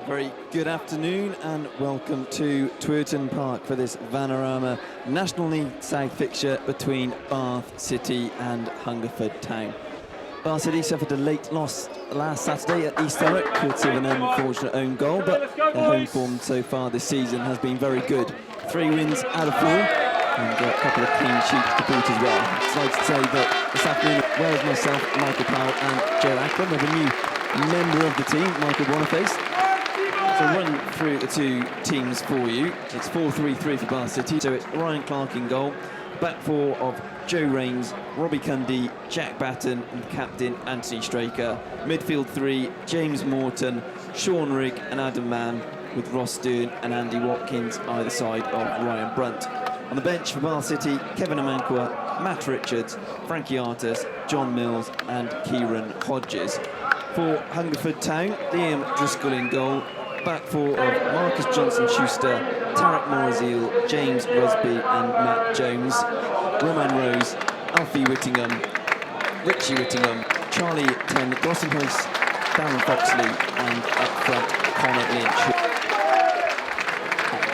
Very good afternoon and welcome to Twerton Park for this Vanarama National League South fixture between Bath City and Hungerford Town. Bath City suffered a late loss last Saturday at East Thurrock, courtesy of an unfortunate own goal, but their home form so far this season has been very good. 3 wins out of 4 and a couple of clean sheets to boot as well. I'd like to say that this afternoon, as well as myself, Michael Powell and Joe Acklam, we have a new member of the team, Michael Boniface. So run through the two teams for you. It's 4-3-3 for Bath City. So it's Ryan Clark in goal. Back 4 of Joe Rains, Robbie Cundy, Jack Batten and captain Anthony Straker. Midfield 3, James Morton, Sean Rigg and Adam Mann, with Ross Stern and Andy Watkins either side of Ryan Brunt. On the bench for Bath City, Kevin Amankwa, Matt Richards, Frankie Artis, John Mills and Kieran Hodges. For Hungerford Town, Liam Driscoll in goal. Back 4 of Marcus Johnson-Schuster, Tarek Morazil, James Rusby and Matt Jones. Roman Rose, Alfie Whittingham, Richie Whittingham, Charlie 10, Dawson House, Darren Foxley and up front Connor Lynch.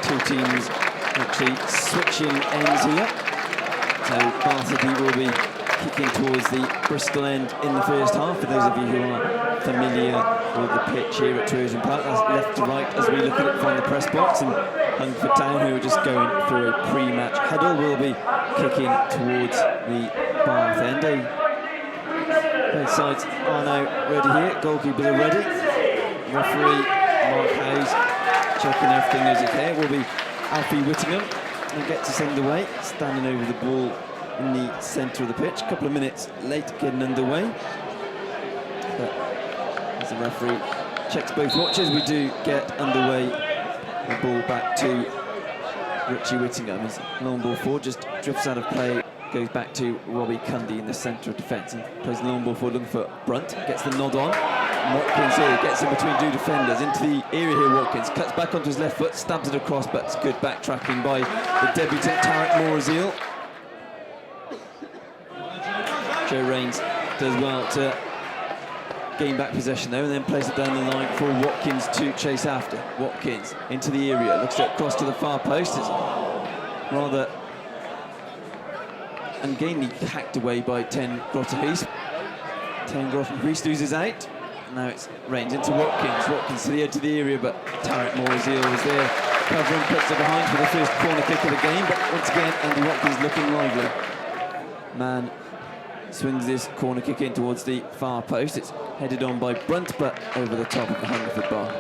2 teams actually switching ends here. So Bath City will be kicking towards the Bristol end in the first half. For those of you who are familiar with the pitch here at Twerton Park, that's left to right as we look at it from the press box, and Hungerford Town, who are just going through a pre-match huddle, will be kicking towards the Bath end. Both sides are now ready here. Goalkeepers are ready. Referee Mark Howes checking everything is okay. It will be Alfie Whittingham who gets us underway, standing over the ball in the centre of the pitch. A couple of minutes late getting underway. But as the referee checks both watches, we do get underway. The ball back to Richie Whittingham. His long ball forward just drifts out of play, goes back to Robbie Cundy in the centre of defence and plays the long ball forward looking for Brunt. Gets the nod on. Watkins here gets in between 2 defenders into the area here. Watkins cuts back onto his left foot, stabs it across, but it's good backtracking by the debutant Tarek Morazil. Joe Rains does well to gain back possession though, and then plays it down the line for Watkins to chase after. Watkins into the area, looks at cross to the far post. It's rather ungainly, hacked away by 10 Grotterhees. 10 Grotterhees loses out. Now it's Rains into Watkins. Watkins to the edge of the area, but Tarek Morazil is there covering, puts it behind for the first corner kick of the game. But once again, Andy Watkins looking lively. Man swings this corner kick in towards the far post. It's headed on by Brunt, but over the top of the Hungerford bar.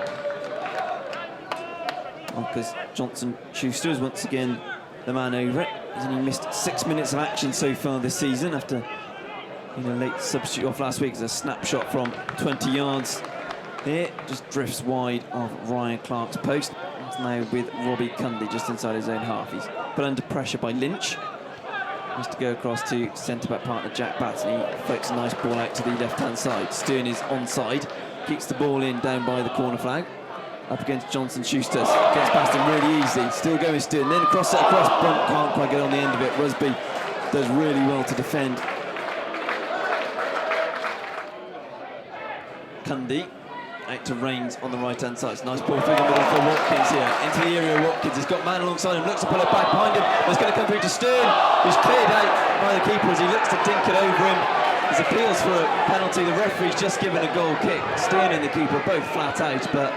Marcus Johnson-Schuster is once again the man over it. He's only missed 6 minutes of action so far this season after a late substitute off last week. As a snapshot from 20 yards here, just drifts wide of Ryan Clark's post. It's now with Robbie Cundy just inside his own half. He's put under pressure by Lynch. Has to go across to centre-back partner Jack Batten. He floats a nice ball out to the left-hand side. Stern is onside, keeps the ball in down by the corner flag. Up against Johnson-Schuster, gets past him really easy. Still going Stern, then cross it across. Brunt can't quite get on the end of it. Rusby does really well to defend. Cundy out to Rains on the right-hand side. It's a nice ball through the middle for Watkins here. Into the area, Watkins has got man alongside him, looks to pull it back behind him. It's going to come through to Stern, who's cleared out by the keeper as he looks to dink it over him. There's appeals for a penalty. The referee's just given a goal kick. Stern and the keeper both flat out, but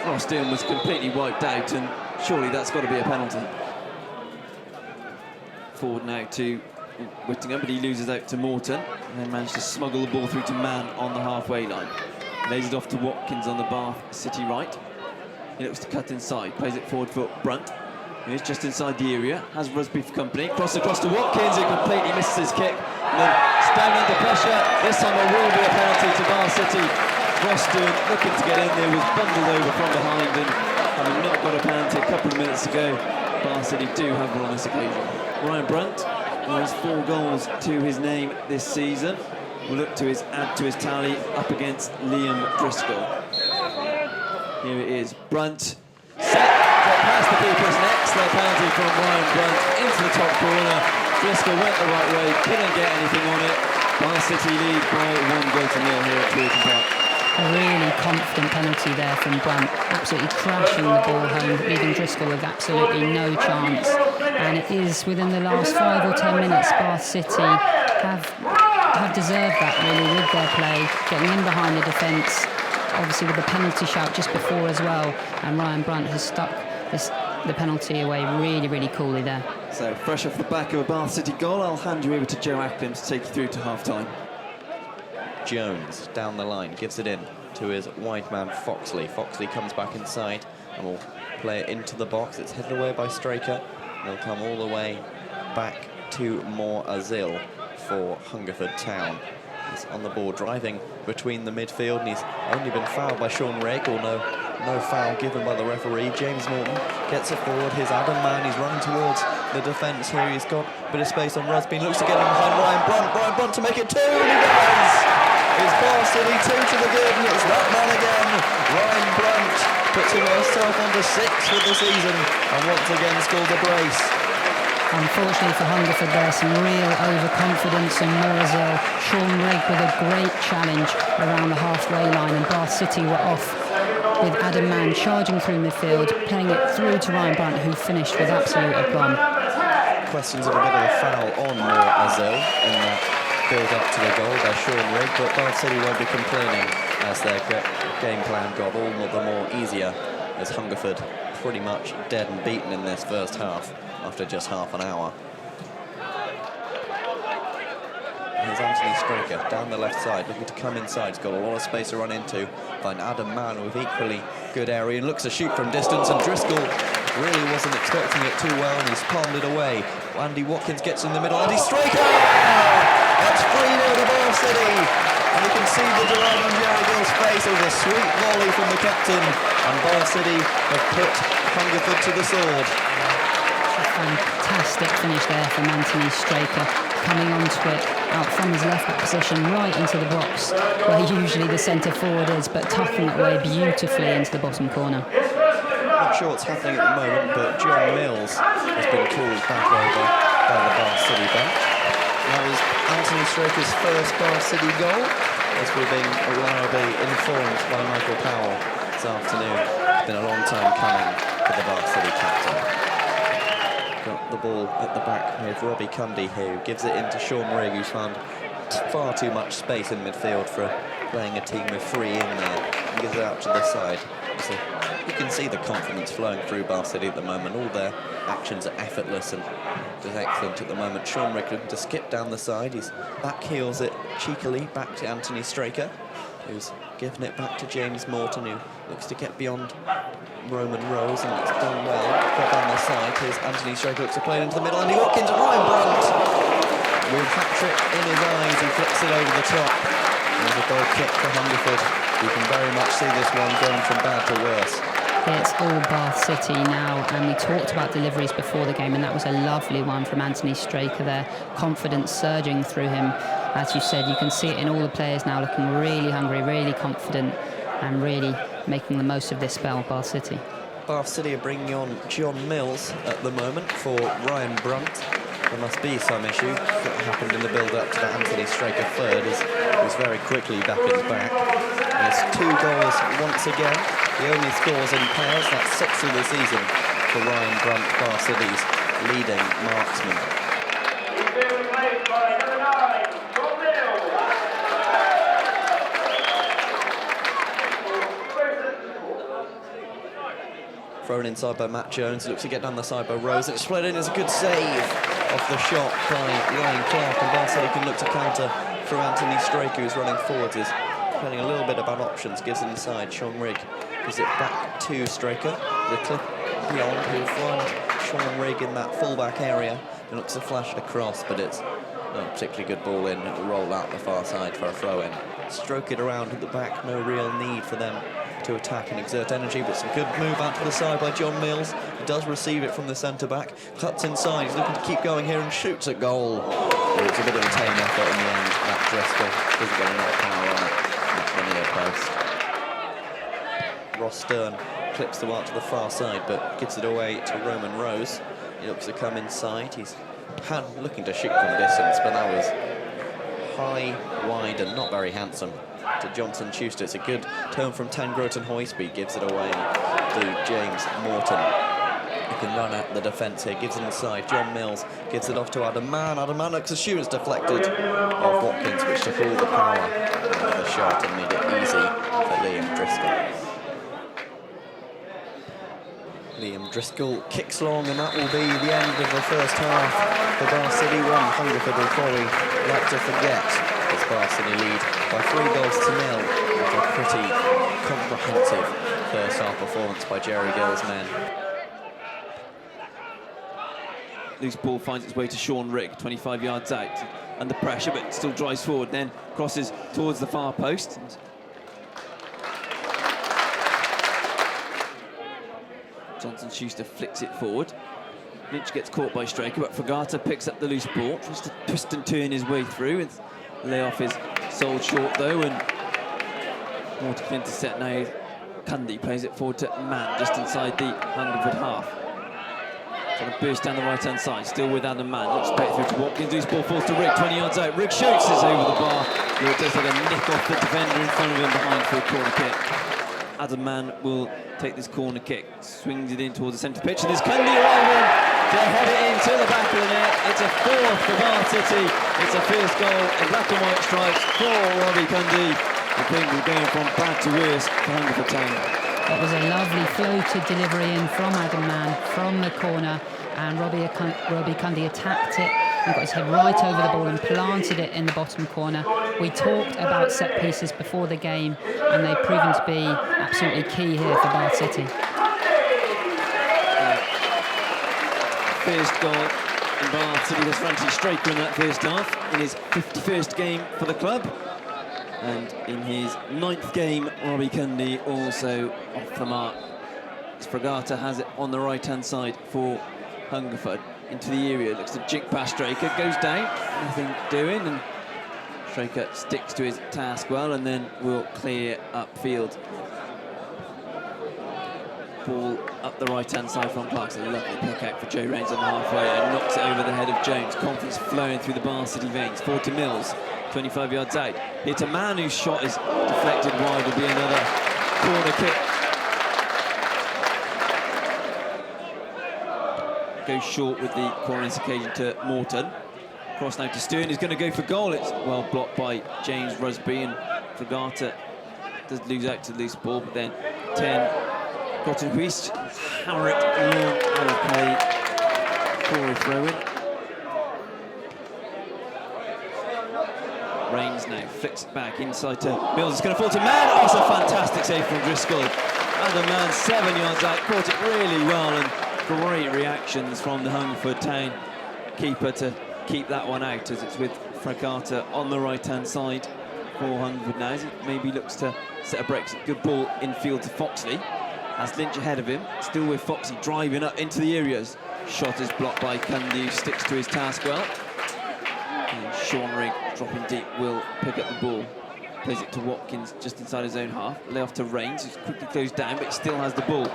Ross Stern was completely wiped out, and surely that's got to be a penalty. Forward now to Whittingham, but he loses out to Morton, and then managed to smuggle the ball through to Mann on the halfway line. Lays it off to Watkins on the Bath City right. He looks to cut inside, plays it forward for Brunt. He's just inside the area, has Rusby for company. Cross across to Watkins, who completely misses his kick. And then it's down under pressure. This time it will be a penalty to Bath City. Ross Stern looking to get in there, was bundled over from behind, and having not got a penalty a couple of minutes ago, Bath City do have one on this occasion. Ryan Brunt has 4 goals to his name this season. Will look to add to his tally up against Liam Driscoll. Here it is, Brunt set, got past the keeper's neck. Slow penalty from Ryan Brunt into the top corner. Driscoll went the right way, couldn't get anything on it. Bath City lead by 1-0 here at Twerton Park. A really confident penalty there from Brunt, absolutely crashing the ball home, leaving Driscoll with absolutely no chance. And it is within the last 5 or 10 minutes, Bath City have deserved that really with their play, getting in behind the defence, obviously with the penalty shout just before as well. And Ryan Brunt has stuck the penalty away really, really coolly there. So fresh off the back of a Bath City goal, I'll hand you over to Joe Acklam to take you through to half-time. Jones down the line, gives it in to his wide man Foxley. Foxley comes back inside and will play it into the box. It's headed away by Straker. They'll come all the way back to Moore Azil for Hungerford Town. He's on the ball, driving between the midfield, and he's only been fouled by Sean Rigg, or no foul given by the referee. James Morton gets it forward. Here's Adam Mann. He's running towards the defence here. He's got a bit of space on Rusby. Looks to get in behind Ryan Brunt. Ryan Brunt to make it 2, and he does! It's Bath City 2 to the good, and it's that man again. Ryan Brunt puts himself onto 6 for the season, and once again scores a brace. Unfortunately for Hungerford, there's some real overconfidence in Mooresville. Sean Rigg with a great challenge around the halfway line, and Bath City were off with Adam Mann charging through midfield, playing it through to Ryan Brunt, who finished with absolute aplomb. Questions of a bit of a foul on Mooresville in that build-up to the goal by Sean Rigg, but Bath City won't be complaining as their game plan got all the more easier, as Hungerford pretty much dead and beaten in this first half after just half an hour. Here's Anthony Straker down the left side, looking to come inside. He's got a lot of space to run into. Find Adam Mann with equally good area and looks to shoot from distance, and Driscoll really wasn't expecting it too well, and he's palmed it away. Andy Watkins gets in the middle. Andy Straker! That's 3-0 to Bath City. And you can see the delight on Jerry Gill's face. It was a sweet volley from the captain, and Bath City have put Hungerford to the sword. A fantastic finish there from Anthony Straker, coming onto it out from his left back position right into the box where usually the centre forward is, but tucking it away beautifully into the bottom corner. Not sure what's happening at the moment, but John Mills has been called back over by the Bath City bench. That was Anthony Straker's first Bath City goal, as we're being reliably informed by Michael Powell this afternoon. It's been a long time coming for the Bath City captain. Got the ball at the back with Robbie Cundy, who gives it into Sean Rigg, who's found far too much space in midfield for playing a team with 3 in there, and gives it out to the side. So you can see the confidence flowing through Bath City at the moment. All their actions are effortless and just excellent at the moment. Sean Rigg looking to skip down the side. He's back heels it cheekily back to Anthony Straker, who's given it back to James Morton, who looks to get beyond Roman Rose, and it's done well. Got down the side. Here's Anthony Straker, looks to play it into the middle. Andy Watkins and Ryan Brunt with hat-trick in his eyes. He flicks it over the top. There's a goal kick for Hungerford. You can very much see this one going from bad to worse. It's all Bath City now, and we talked about deliveries before the game, and that was a lovely one from Anthony Straker there. Confidence surging through him. As you said, you can see it in all the players now, looking really hungry, really confident, and really making the most of this spell, Bath City. Bath City are bringing on John Mills at the moment for Ryan Brunt. There must be some issue that happened in the build-up to the Anthony Straker third, as he was very quickly back at his back. There's 2 goals once again. He only scores in pairs. That's 6th of the season for Ryan Brunt, Bath City's leading marksman. Thrown inside by Matt Jones, looks to get down the side by Rose. It's played in as a good save off the shot by Ryan Clark, and Bath City can look to counter through Anthony Straker, who's running forwards, is playing a little bit about options, gives it inside. Sean Rigg gives it back to Straker. The clip beyond, who'll find Sean Rigg in that full-back area, and looks to flash it across, but it's not a particularly good ball in. It will roll out the far side for a throw-in. Stroke it around at the back, no real need for them to attack and exert energy, but some good move out to the side by John Mills. He does receive it from the centre-back, cuts inside, he's looking to keep going here and shoots a goal. It's a bit of a tame effort in the end. That Driscoll doesn't get enough power on it. That's the near post. Ross Stern clips the mark to the far side, but gives it away to Roman Rose. He looks to come inside. He's looking to shoot from distance, but that was high, wide, and not very handsome to Johnson Schuster. It's a good turn from Tangroton Hoysby, gives it away to James Morton. He can run at the defence here, gives it inside. John Mills gives it off to Adam Mann. Adam Mann looks as soon as deflected off Watkins, which took all the power out of the shot and made it easy for Liam Driscoll. Liam Driscoll kicks long, and that will be the end of the first half for Bath City. One Hungerford will probably like to forget as Bath City lead by 3 goals to 0 after a pretty comprehensive first half performance by Jerry Gill's men. Loose ball finds its way to Sean Rigg, 25 yards out, under pressure, but still drives forward, then crosses towards the far post. Johnson Schuster flicks it forward. Lynch gets caught by Straker, but Fragata picks up the loose ball, tries to twist and turn his way through, and layoff is sold short though, and Morton can intercept now. Cundy plays it forward to Mann, just inside the Hungerford half. Trying to burst down the right-hand side, still with Adam Mann. Looks straight through to Watkins, loose ball falls to Rigg, 20 yards out. Rigg shoots, it's over the bar. It does like a nick off the defender in front of him behind for a corner kick. Adam Mann will take this corner kick, swings it in towards the centre pitch, and there's Cundy arriving to head it into the back of the net. It's a 4th for Bath City. It's a first goal in black and white stripes for Robbie Cundy. I think we're going from bad to worse for Hungerford Town. It was a lovely floated delivery in from Adam Mann from the corner, and Robbie Cundy attacked it and got his head right over the ball and planted it in the bottom corner. We talked about set pieces before the game, and they've proven to be absolutely key here for Bath City. First goal in Bath City was Francis Straker in that first half, in his 51st game for the club. And in his 9th game, Robbie Cundy also off the mark. Fragata has it on the right-hand side for Hungerford. Into the area, looks to jink past Straker, goes down, nothing doing, and Straker sticks to his task well, and then will clear upfield. Ball up the right-hand side from Clark's a lovely pick out for Joe Rains on the halfway, and knocks it over the head of Jones. Confidence flowing through the Bath City veins. Forward to Mills, 25 yards out. Here to Mann, whose shot is deflected wide, will be another corner kick. Goes short with the corner occasion to Morton. Cross now to Stern, who's going to go for goal. It's well blocked by James Rusby, and Fragata does lose out to the loose ball, but then 10 Groton Huist, Harriet long out of play for a throw-in. Rains now flicks it back inside to Mills. It's going to fall to Mann. Oh, it's a fantastic save from Driscoll. Adam Mann 7 yards out, caught it really well, and great reactions from the Hungerford Town keeper to keep that one out, as it's with Fragata on the right-hand side for Hungerford now, as he maybe looks to set a break. Good ball infield to Foxley. Has Lynch ahead of him, still with Foxy driving up into the areas. Shot is blocked by Cundy, who sticks to his task well. And Sean Rigg, dropping deep, will pick up the ball. Plays it to Watkins just inside his own half. Lay off to Rains, who's quickly closed down, but he still has the ball.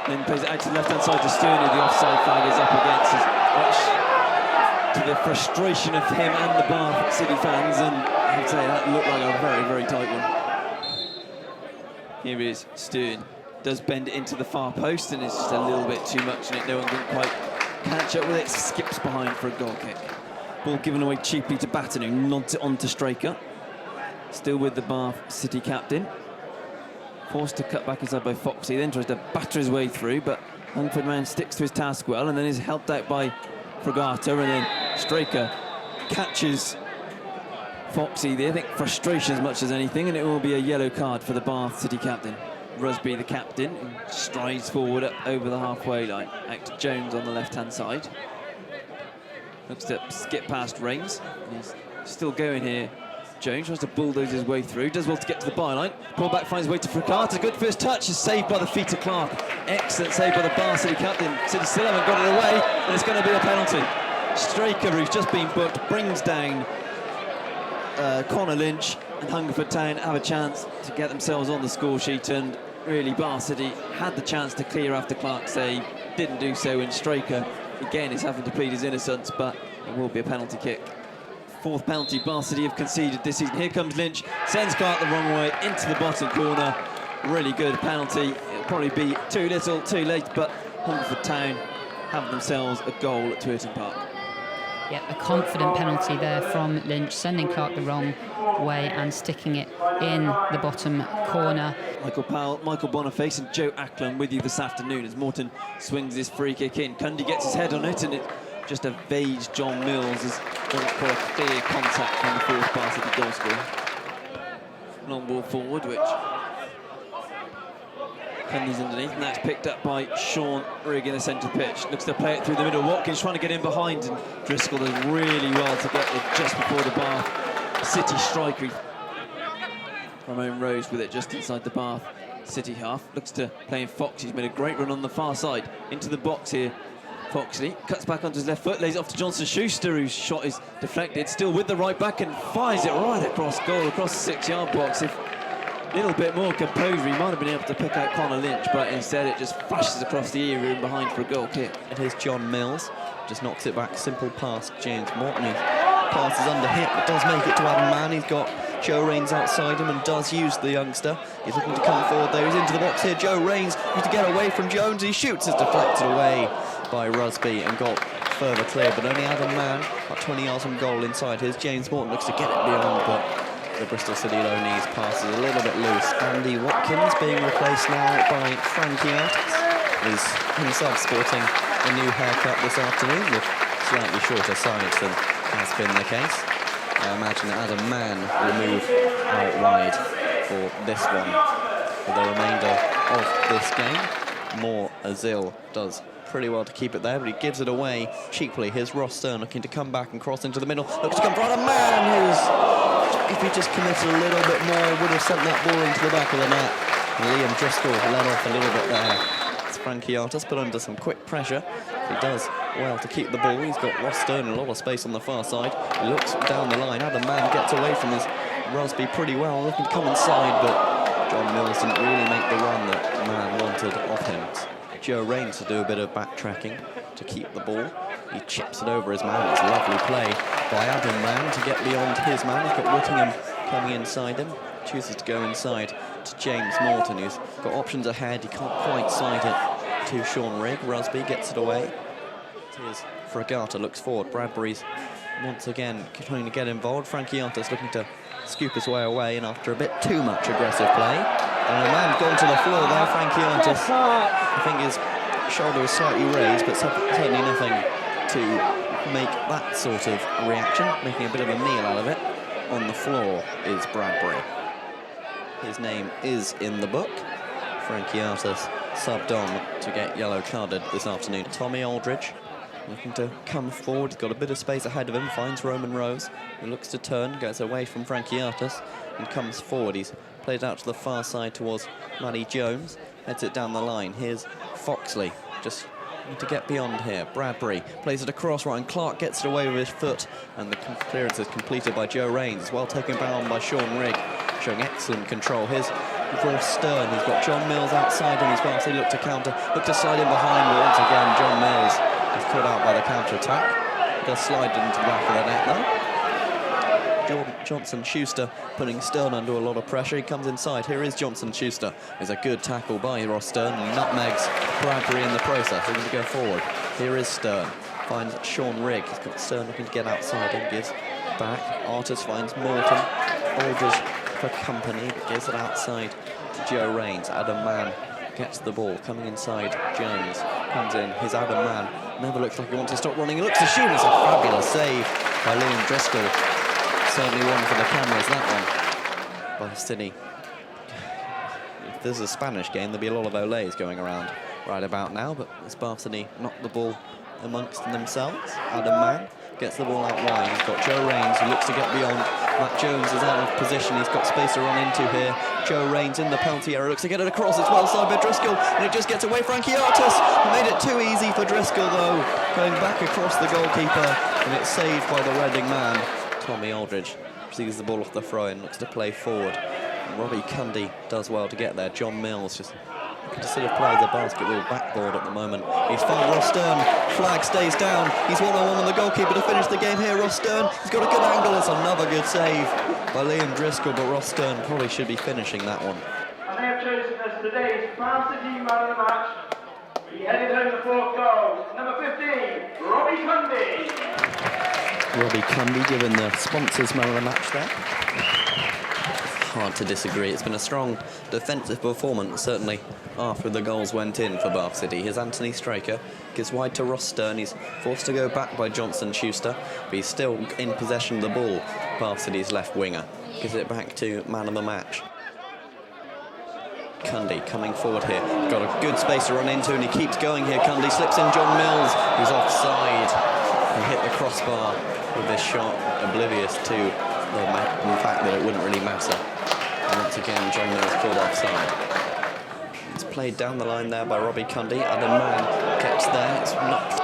Then plays it out to the left-hand side to Stern, who the offside flag is up against, much to the frustration of him and the Bath City fans, and I'd say that looked like a very, very tight one. Here is Stern. Does bend it into the far post, and it's just a little bit too much, and no one can quite catch up with it. Skips behind for a goal kick. Ball given away cheaply to Batten, who nods it on to Straker. Still with the Bath City captain. Forced to cut back inside by Foxy, then tries to batter his way through, but Hungerford man sticks to his task well, and then is helped out by Fragata, and then Straker catches Foxy there. I think frustration as much as anything, and it will be a yellow card for the Bath City captain. Rusby, the captain, strides forward up over the halfway line. Out to Jones on the left-hand side. Looks to skip past Rains. He's still going here. Jones tries to bulldoze his way through. Does well to get to the byline. Pull back, finds his way to Fragata. Good first touch, is saved by the feet of Clark. Excellent save by the Bath City captain. City still haven't got it away, and it's going to be a penalty. Straker, who's just been booked, brings down Connor Lynch, and Hungerford Town have a chance to get themselves on the score sheet, and really Bath City had the chance to clear after Clark's save, didn't do so, and Straker again is having to plead his innocence, but it will be a penalty kick 4th penalty Bath City have conceded this season. Here comes Lynch, sends Clark the wrong way into the bottom corner. Really good penalty. It'll probably be too little, too late, but Hungerford Town have themselves a goal at Twerton Park. Yeah, a confident penalty there from Lynch, sending Clark the wrong way and sticking it in the bottom corner. Michael Powell, Michael Boniface and Joe Acklam with you this afternoon as Morton swings his free kick in. Cundy gets his head on it and it just evades John Mills as doesn't quite clear contact from the 4th Bath City goal scorer. Long ball forward, which Cundy's underneath, and that's picked up by Sean Rigg in the centre pitch. Looks to play it through the middle. Watkins trying to get in behind, and Driscoll does really well to get it just before the Bath City striker. Ramon Rose with it just inside the Bath City half. Looks to play in Fox. He's made a great run on the far side. Into the box here. Foxley cuts back onto his left foot, lays it off to Johnson Schuster, whose shot is deflected, still with the right back, and fires it right across goal, across the 6-yard box. If a little bit more composure, he might have been able to pick out Connor Lynch, but instead it just flashes across the area and behind for a goal kick. It is John Mills, just knocks it back, simple pass, James Morton, who passes under hit, but does make it to Adam Mann. He's got Joe Rains outside him and does use the youngster. He's looking to come forward though, he's into the box here. Joe Rains needs to get away from Jones, he shoots, it's deflected away by Rusby and got further clear, but only Adam Mann, about 20 yards from goal inside his. James Morton looks to get it beyond, but the Bristol City low knees passes a little bit loose. Andy Watkins being replaced now by Frankie Artis, is himself sporting a new haircut this afternoon with slightly shorter sides than has been the case. I imagine that Adam Mann will move out wide for this one for the remainder of this game. Moore Azil does pretty well to keep it there, but he gives it away cheaply. Here's Ross Stern looking to come back and cross into the middle. Looks to come for Adam Mann, who's, if he just committed a little bit more, would have sent that ball into the back of the net. And Liam Driscoll let off a little bit there. It's Frankie Artis put under some quick pressure. He does well to keep the ball. He's got Ross Stern in a lot of space on the far side. He looks down the line. Adam Mann gets away from his Rusby pretty well, looking to come inside, but John Mills didn't really make the run that Mann wanted of him. Joe Rains to do a bit of backtracking to keep the ball. He chips it over his man. It's a lovely play by Adam Mann to get beyond his man. He's got Whittingham coming inside him. Chooses to go inside to James Morton, who's got options ahead. He can't quite side it to Sean Rigg. Rusby gets it away. Here's Fragata, looks forward. Bradbury's once again trying to get involved. Frankie Artis looking to scoop his way away, and after a bit too much aggressive play, and a man gone to the floor there. Frankie Artis, I think his shoulder was slightly raised, but certainly nothing to make that sort of reaction, making a bit of a meal out of it. On the floor is Bradbury. His name is in the book. Frankie Artis subbed on to get yellow carded this afternoon. Tommy Aldridge looking to come forward. He's got a bit of space ahead of him, finds Roman Rose, who looks to turn, gets away from Frankie Artis and comes forward. He's played out to the far side towards Matty Jones, heads it down the line. Here's Foxley, just need to get beyond here. Bradbury plays it across right, and Clark gets it away with his foot, and the clearance is completed by Joe Rains. Well taken down by Sean Rigg, showing excellent control. Here's Ross Stern, he's got John Mills outside him as well, so he looked to counter, looked to slide in behind, but once again John Mills is caught out by the counter-attack. Does slide into the back of the net though. Johnson Schuster putting Stern under a lot of pressure. He comes inside. Here is Johnson Schuster. There's a good tackle by Ross Stern, and nutmegs Bradbury in the process. Looking to go forward. Here is Stern. Finds Sean Rigg. He's got Stern looking to get outside and gives back. Artis finds Morton. Aldridge for company, but gives it outside to Joe Rains. Adam Mann gets the ball. Coming inside, Jones comes in. Here's Adam Mann. Never looks like he wants to stop running. He looks to shoot. It's a fabulous save by Liam Driscoll. Certainly one for the cameras, that one by City. If this is a Spanish game, there'll be a lot of olays going around right about now, but as Bath City knock the ball amongst themselves, Adam Mann gets the ball out wide. He's got Joe Rains, who looks to get beyond. Matt Jones is out of position. He's got space to run into here. Joe Rains in the penalty area, looks to get it across. It's well side by Driscoll, and it just gets away. Frankie Artis made it too easy for Driscoll, though, going back across the goalkeeper, and it's saved by the Reading man. Tommy Aldridge sees the ball off the throw and looks to play forward. And Robbie Cundy does well to get there. John Mills just Could sort of play the basketball backboard at the moment. He's found Ross Stern. Flag stays down. He's one-on-one on the goalkeeper to finish the game here. Ross Stern, he's got a good angle. It's another good save by Liam Driscoll, but Ross Stern probably should be finishing that one. And they have chosen as today's Man City man of the match. He headed home the fourth goal. Number 15, Robbie Cundy. Robbie Cundy given the sponsors man of the match there. Hard to disagree. It's been a strong defensive performance, certainly after the goals went in for Bath City. Here's Anthony Straker, gives wide to Ross Stern. He's forced to go back by Johnson Schuster, but he's still in possession of the ball. Bath City's left winger gives it back to man of the match. Cundy coming forward here. Got a good space to run into, and he keeps going here. Cundy slips in John Mills, who's offside. He hit the crossbar with this shot, oblivious to the fact that it wouldn't really matter. And once again, John Mills called offside. It's played down the line there by Robbie Cundy. Adam Mann kept there. It's not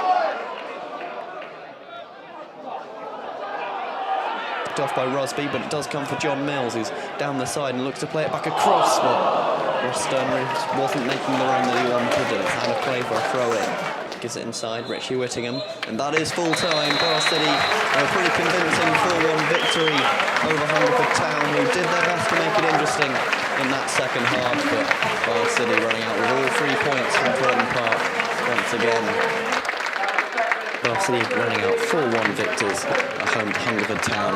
off by Rosby, but it does come for John Mills, who's down the side and looks to play it back across, but Ross Stern wasn't making the run that he wanted, and it's out of play for a throw-in. Gives it inside, Richie Whittingham, and that is full-time. Bath City a pretty convincing 4-1 victory over Hungerford Town, who did their best to make it interesting in that second half, but Bath City running out with all 3 points from Thornton Park once again. Bath City running out 4-1 victors at home to Hungerford Town.